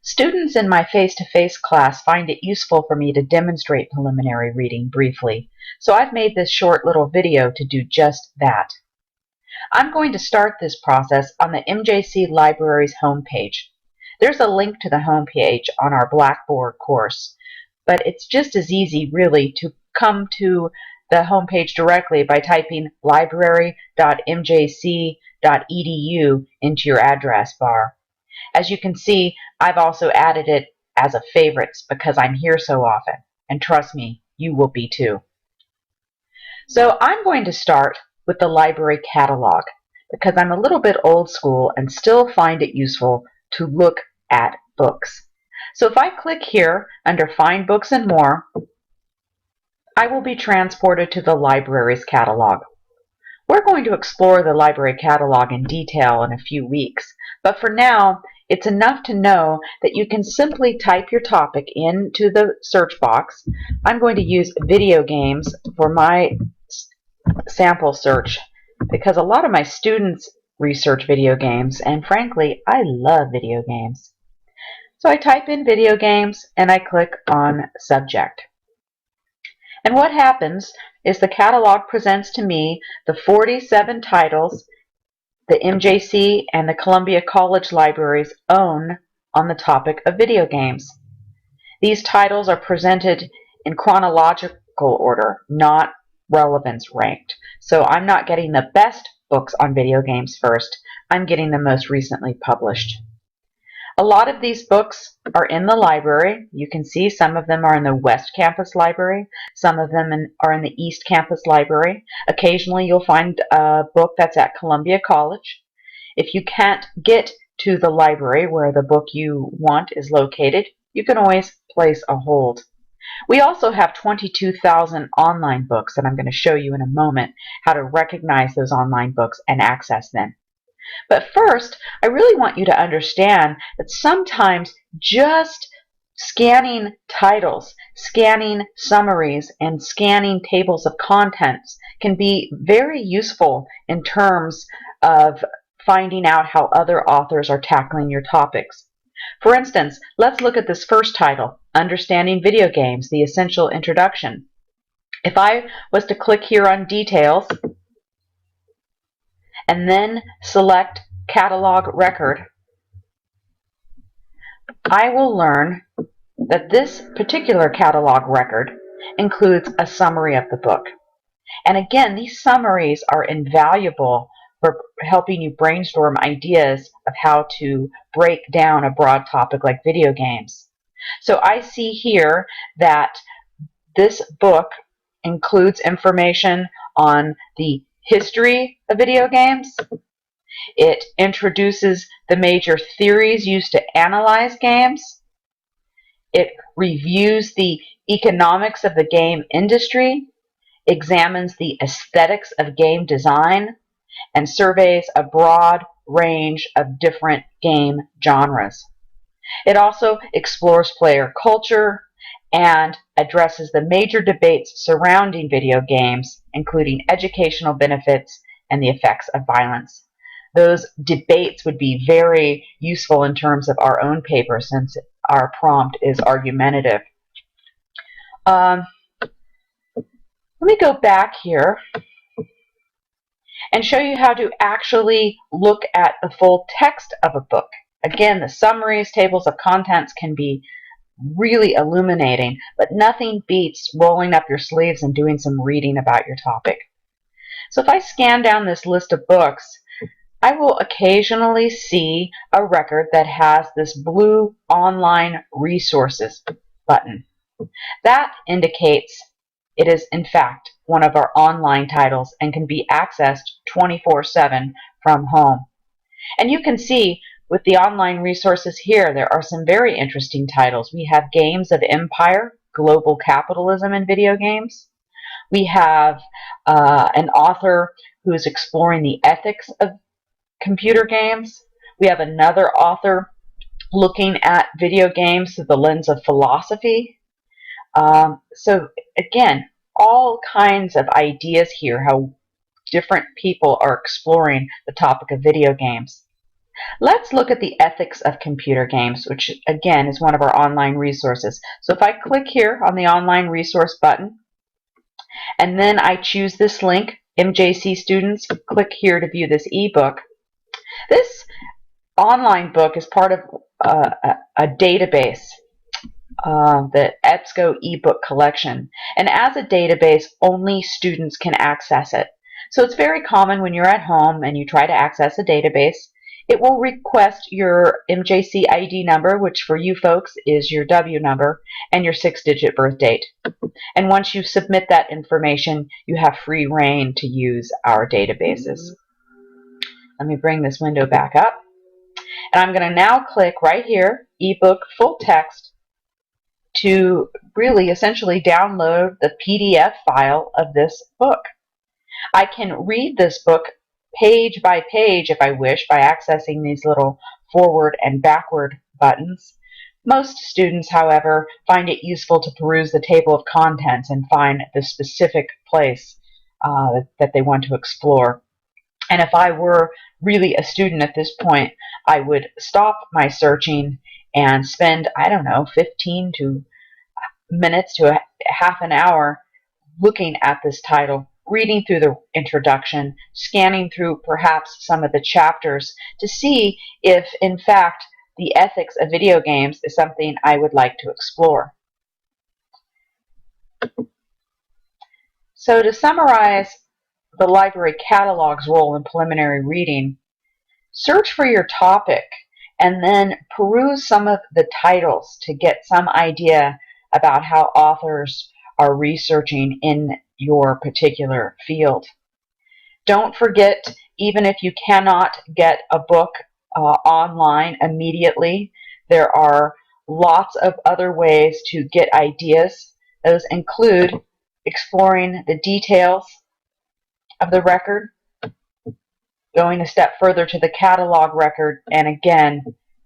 Students in my face-to-face class find it useful for me to demonstrate preliminary reading briefly, so I've made this short little video to do just that. I'm going to start this process on the MJC Library's homepage. There's a link to the homepage on our Blackboard course, but it's just as easy, really, to come to the homepage directly by typing library.mjc.edu into your address bar. As you can see, I've also added it as a favorites because I'm here so often, and trust me, you will be too. So I'm going to start with the library catalog because I'm a little bit old school and still find it useful to look at books. So if I click here under Find Books and More, I will be transported to the library's catalog. We're going to explore the library catalog in detail in a few weeks, but for now, it's enough to know that you can simply type your topic into the search box. I'm going to use video games for my sample search because a lot of my students research video games, and frankly, I love video games. So I type in video games and I click on Subject. And what happens is the catalog presents to me the 47 titles the MJC and the Columbia College Libraries own on the topic of video games. These titles are presented in chronological order, not relevance ranked. So I'm not getting the best books on video games first. I'm getting the most recently published. A lot of these books are in the library. You can see some of them are in the West Campus Library. Some of them are in the East Campus Library. Occasionally you'll find a book that's at Columbia College. If you can't get to the library where the book you want is located, you can always place a hold. We also have 22,000 online books, and I'm going to show you in a moment how to recognize those online books and access them. But first, I really want you to understand that sometimes just scanning titles, scanning summaries, and scanning tables of contents can be very useful in terms of finding out how other authors are tackling your topics. For instance, let's look at this first title, Understanding Video Games, The Essential Introduction. If I was to click here on Details, and then select Catalog Record, I will learn that this particular catalog record includes a summary of the book. And again, these summaries are invaluable for helping you brainstorm ideas of how to break down a broad topic like video games. So I see here that this book includes information on the history of video games. It introduces the major theories used to analyze games. It reviews the economics of the game industry, examines the aesthetics of game design, and surveys a broad range of different game genres. It also explores player culture and addresses the major debates surrounding video games, including educational benefits and the effects of violence. Those debates would be very useful in terms of our own paper since our prompt is argumentative. Let me go back here and show you how to actually look at the full text of a book. Again, the summaries, tables of contents can be really illuminating, but nothing beats rolling up your sleeves and doing some reading about your topic. So if I scan down this list of books, I will occasionally see a record that has this blue Online Resources button. That indicates it is in fact one of our online titles and can be accessed 24/7 from home. And you can see with the online resources here, there are some very interesting titles. We have Games of Empire, Global Capitalism in Video Games. We have an author who is exploring the ethics of computer games. We have another author looking at video games through the lens of philosophy. So again, all kinds of ideas here, how different people are exploring the topic of video games. Let's look at the ethics of computer games, which again is one of our online resources. So if I click here on the online resource button, and then I choose this link, MJC students, click here to view this ebook. This online book is part of a database, the EBSCO ebook collection. And as a database, only students can access it. So it's very common when you're at home and you try to access a database, it will request your MJC ID number, which for you folks is your W number, and your 6-digit birth date. And once you submit that information, you have free reign to use our databases. Let me bring this window back up. And I'm going to now click right here, ebook full text, to really essentially download the PDF file of this book. I can read this book page by page if I wish by accessing these little forward and backward buttons. Most students, however, find it useful to peruse the table of contents and find the specific place that they want to explore. And if I were really a student at this point, I would stop my searching and spend, I don't know, 15 minutes to a half an hour looking at this title, reading through the introduction, scanning through perhaps some of the chapters to see if, in fact, the ethics of video games is something I would like to explore. So to summarize the library catalog's role in preliminary reading, search for your topic and then peruse some of the titles to get some idea about how authors are researching in your particular field. Don't forget, even if you cannot get a book online immediately, there are lots of other ways to get ideas. Those include exploring the details of the record, going a step further to the catalog record, and again,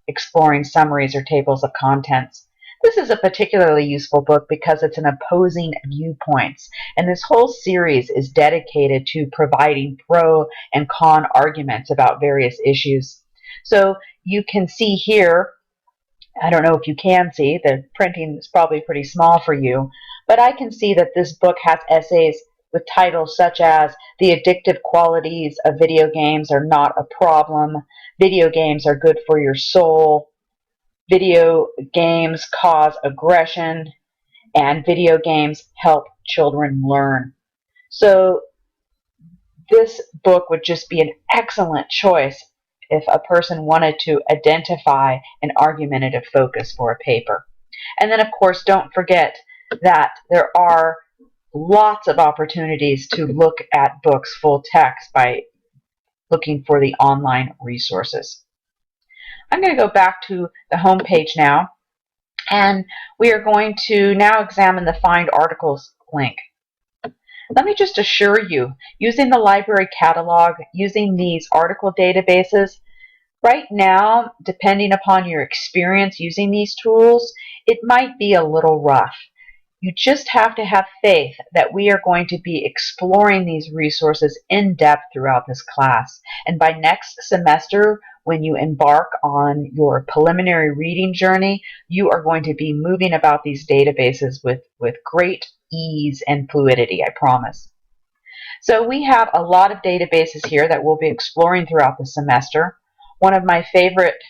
exploring summaries or tables of contents. This is a particularly useful book because it's an opposing viewpoints, and this whole series is dedicated to providing pro and con arguments about various issues. So you can see here, I don't know if you can see, the printing is probably pretty small for you, but I can see that this book has essays with titles such as "The Addictive Qualities of Video Games Are Not a Problem," "Video Games Are Good for Your Soul," "Video Games Cause Aggression," and "Video Games Help Children Learn." So this book would just be an excellent choice if a person wanted to identify an argumentative focus for a paper. And then, of course, don't forget that there are lots of opportunities to look at books full text by looking for the online resources. I'm going to go back to the home page now, and we are going to now examine the Find Articles link. Let me just assure you, using the library catalog, using these article databases, right now, depending upon your experience using these tools, it might be a little rough. You just have to have faith that we are going to be exploring these resources in depth throughout this class. And by next semester, when you embark on your preliminary reading journey, you are going to be moving about these databases with great ease and fluidity, I promise. So we have a lot of databases here that we'll be exploring throughout the semester. One of my favorite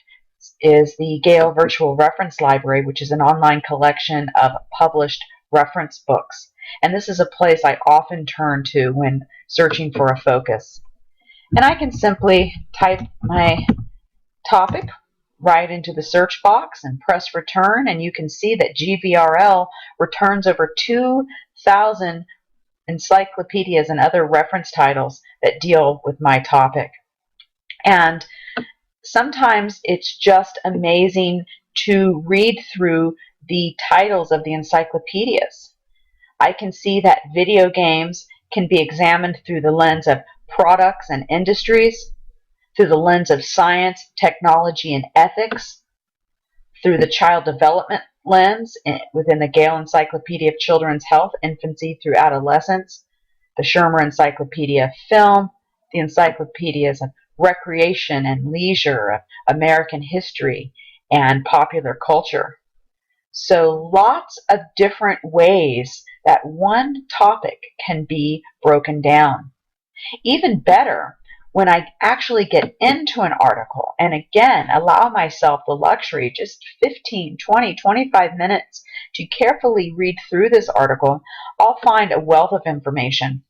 is the Gale Virtual Reference Library, which is an online collection of published reference books. And this is a place I often turn to when searching for a focus. And I can simply type my topic right into the search box and press return, and you can see that GVRL returns over 2,000 encyclopedias and other reference titles that deal with my topic. And sometimes it's just amazing to read through the titles of the encyclopedias. I can see that video games can be examined through the lens of products and industries, through the lens of science, technology, and ethics, through the child development lens within the Gale Encyclopedia of Children's Health, Infancy through Adolescence, the Schirmer Encyclopedia of Film, the encyclopedias of recreation and leisure, American history, and popular culture. So lots of different ways that one topic can be broken down. Even better, when I actually get into an article and again allow myself the luxury, just 15, 20, 25 minutes to carefully read through this article, I'll find a wealth of information.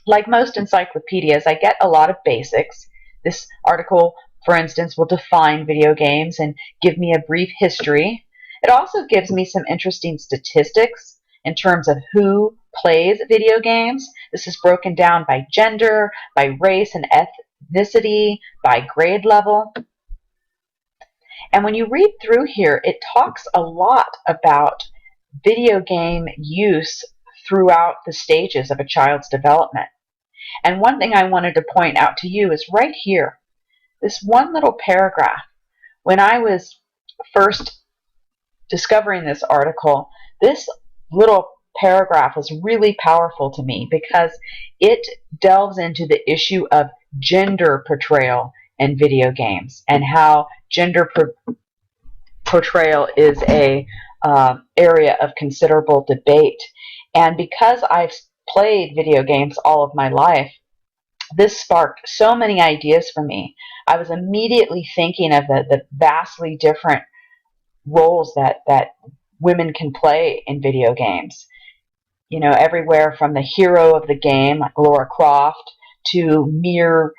Like most encyclopedias, I get a lot of basics. This article, for instance, will define video games and give me a brief history. It also gives me some interesting statistics in terms of who plays video games. This is broken down by gender, by race and ethnicity, by grade level. And when you read through here, it talks a lot about video game use throughout the stages of a child's development. And one thing I wanted to point out to you is right here, this one little paragraph. When I was first discovering this article, this little paragraph was really powerful to me because it delves into the issue of gender portrayal in video games and how gender portrayal is a area of considerable debate. And because I've played video games all of my life, this sparked so many ideas for me. I was immediately thinking of the vastly different roles that women can play in video games. You know, everywhere from the hero of the game, like Lara Croft, to mere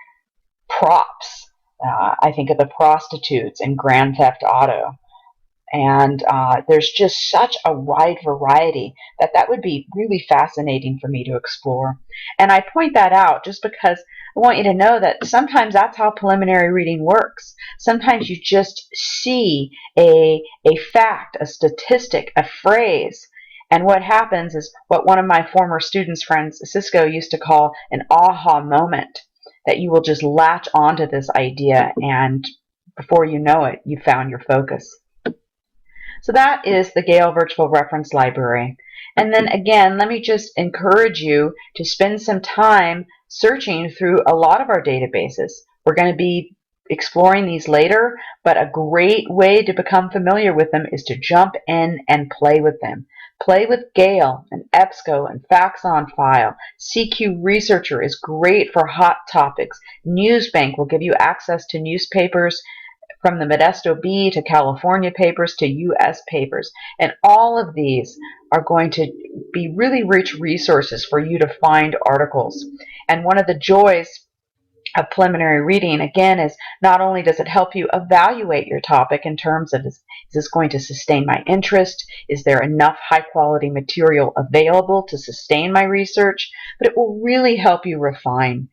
props. I think of the prostitutes in Grand Theft Auto. And there's just such a wide variety that would be really fascinating for me to explore. And I point that out just because I want you to know that sometimes that's how preliminary reading works. Sometimes you just see a fact, a statistic, a phrase, and what happens is what one of my former students, friends, Cisco, used to call an aha moment, that you will just latch onto this idea, and before you know it, you found your focus. So that is the Gale Virtual Reference Library. And then again, let me just encourage you to spend some time searching through a lot of our databases. We're going to be exploring these later, but a great way to become familiar with them is to jump in and play with them. Play with Gale and EBSCO and Facts on File. CQ Researcher is great for hot topics. Newsbank will give you access to newspapers from the Modesto Bee to California papers to U.S. papers. And all of these are going to be really rich resources for you to find articles. And one of the joys of preliminary reading, again, is not only does it help you evaluate your topic in terms of, is this going to sustain my interest? Is there enough high-quality material available to sustain my research? But it will really help you refine.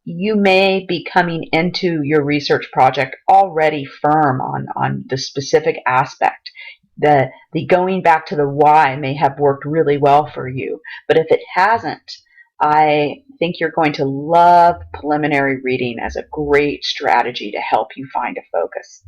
You may be coming into your research project already firm on the specific aspect. The going back to the why may have worked really well for you, but if it hasn't, I think you're going to love preliminary reading as a great strategy to help you find a focus.